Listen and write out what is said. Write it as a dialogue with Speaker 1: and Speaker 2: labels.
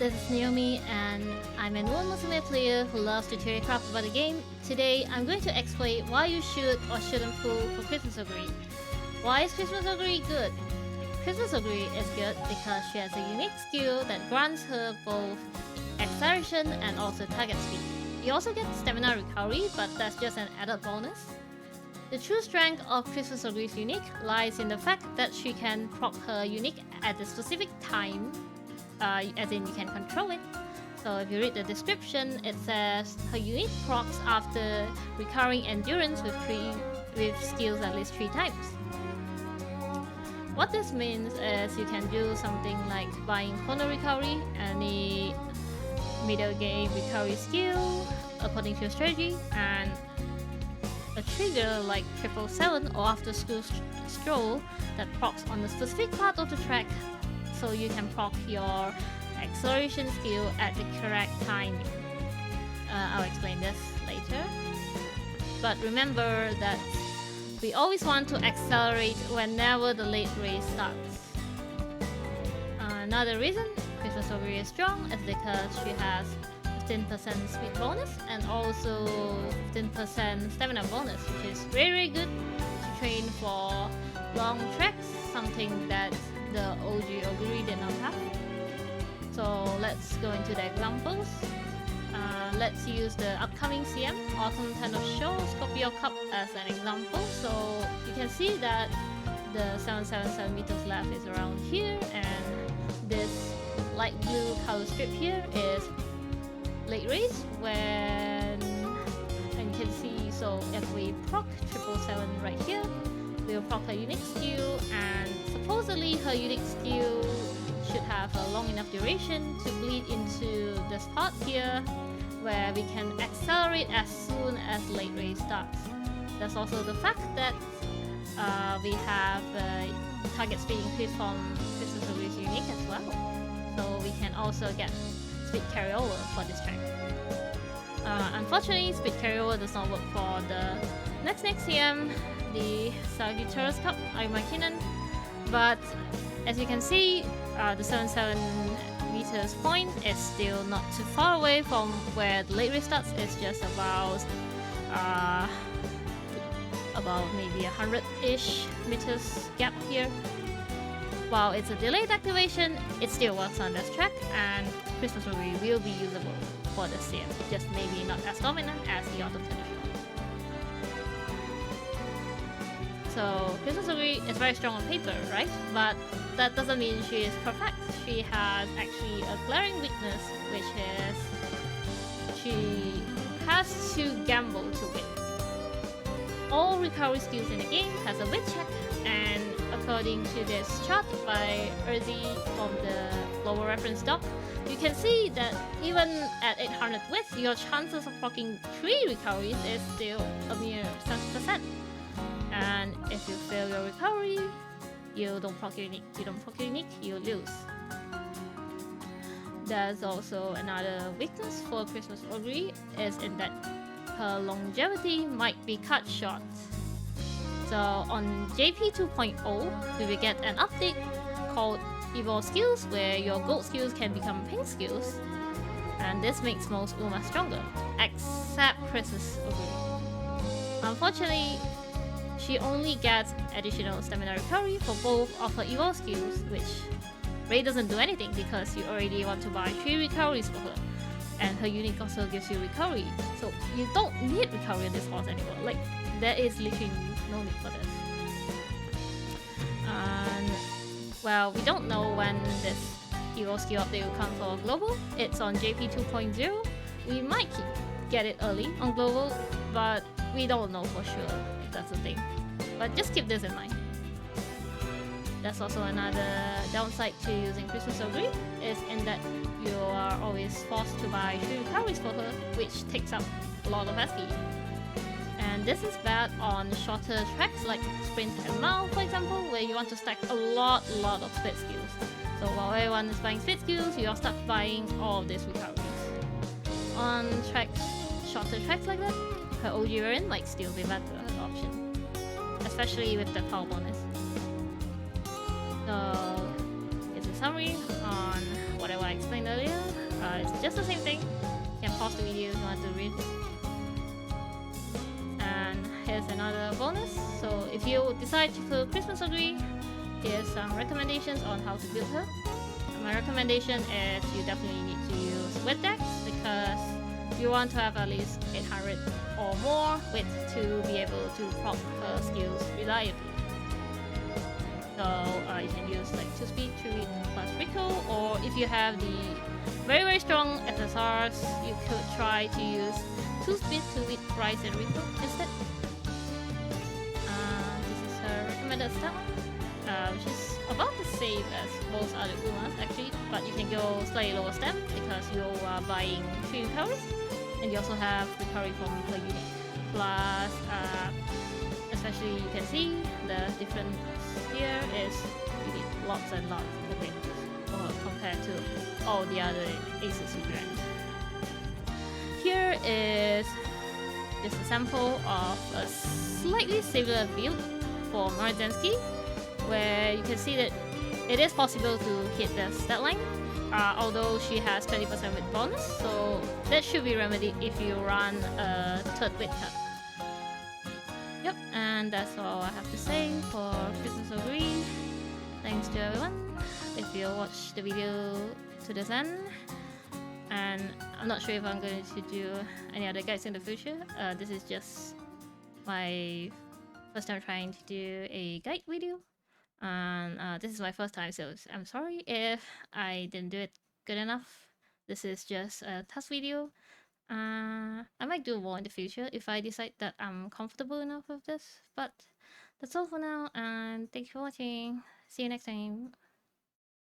Speaker 1: this is Naomi, and I'm an one Musume player who loves to theory craft about the game. Today, I'm going to explain why you should or shouldn't pull for Christmas Oguri. Why is Christmas Oguri good? Christmas Oguri is good because she has a unique skill that grants her both acceleration and also target speed. You also get stamina recovery, but that's just an added bonus. The true strength of Christmas Oguri's unique lies in the fact that she can proc her unique at a specific time, as in you can control it. So if you read the description, it says her unique procs after recurring endurance with skills at least 3 times. What this means is you can do something like buying corner recovery, any middle game recovery skill according to your strategy, and a trigger like 777 or after school stroll that procs on a specific part of the track, so you can proc your acceleration skill at the correct timing. I'll explain this later. But remember that we always want to accelerate whenever the late race starts. Another reason Christmas Oguri is strong is because she has 15% speed bonus and also 15% stamina bonus, which is very good to train for long tracks, something that the OG Oguri did not have. So let's go into the examples. Let's use the upcoming CM, Autumn Tennis Show, Scorpio Cup as an example. So you can see that the 777 meters left is around here, and this light blue color strip here is late race and you can see, so if we proc 777 right here, we'll proc her unique skill, and supposedly her unique skill should have a long enough duration to bleed into this part here where we can accelerate as soon as late race starts. There's also the fact that we have target speed increase from Christmas Oguri's unique as well, so we can also get speed carryover for this track. Unfortunately, speed carryover does not work for the next CM, the Sagittarius Cup, Arimakinen, but as you can see, the 77 meters point is still not too far away from where the late race starts. It's just about maybe 100-ish meters gap here. While it's a delayed activation, it still works on this track, and Christmas Oguri will be usable for the CM, just maybe not as dominant as the Autumn Tennis Show. So Christmas Oguri is very strong on paper, right? But that doesn't mean she is perfect. She has actually a glaring weakness, which is she has to gamble to win. All recovery skills in the game has a wit check, and according to this chart by Urzi from the global reference doc, you can see that even at 800 wit, your chances of proccing 3 recoveries is still a mere 7%. And if you fail your recovery, you don't proc your unique, you lose. There's also another weakness for Christmas Oguri, is in that her longevity might be cut short. So on JP 2.0, we will get an update called Evolve Skills, where your gold skills can become pink skills, and this makes most Uma stronger, except Christmas Oguri. Unfortunately, she only gets additional stamina recovery for both of her evolve skills, which really doesn't do anything because you already want to buy 3 recoveries for her, and her unique also gives you recovery, so you don't need recovery in this horse anymore. Like, there is literally no need for this. And well, we don't know when this evolve skill update will come for global. It's on JP 2.0. We might get it early on global, but we don't know for sure if that's the thing. But just keep this in mind. That's also another downside to using Christmas Oguri, is in that you are always forced to buy 3 recoveries for her, which takes up a lot of SP. And this is bad on shorter tracks like sprint and mile, for example, where you want to stack a lot of speed skills. So while everyone is buying speed skills, you are stuck buying all of these recoveries. On shorter tracks like that, her OG variant might still be better option, especially with the power bonus. So it's the summary on whatever I explained earlier. It's just the same thing. You can pause the video if you want to read it. And here's another bonus. So if you decide to put Christmas Oguri, here's some recommendations on how to build her. My recommendation is you definitely need to use wit decks because you want to have at least 800 or more wit to be able to proc her skills reliably. So you can use like 2 speed, 2 wit plus recall, or if you have the very strong SSRs, you could try to use 2 speed, 2 wit, rise and recall instead. This is her recommended stat line, which is about the same as most other Umas actually, but you can go slightly lower stem because you are buying 3 recoveries, and you also have recovery from per unit. Plus, especially you can see the difference here is you need lots and lots of it compared to all the other aces you grant. Here is just a sample of a slightly similar build for Marzensky, where you can see that it is possible to hit the stat line, although she has 20% with bonus, so that should be remedied if you run a third wit cut. Yep, and that's all I have to say for Christmas Oguri. Thanks to everyone if you watched the video to this end, and I'm not sure if I'm going to do any other guides in the future. This is just my first time trying to do a guide video, and this is my first time, so I'm sorry if I didn't do it good enough. This is just a test video. I might do more in the future if I decide that I'm comfortable enough with this, but that's all for now, and thank you for watching. See you next time.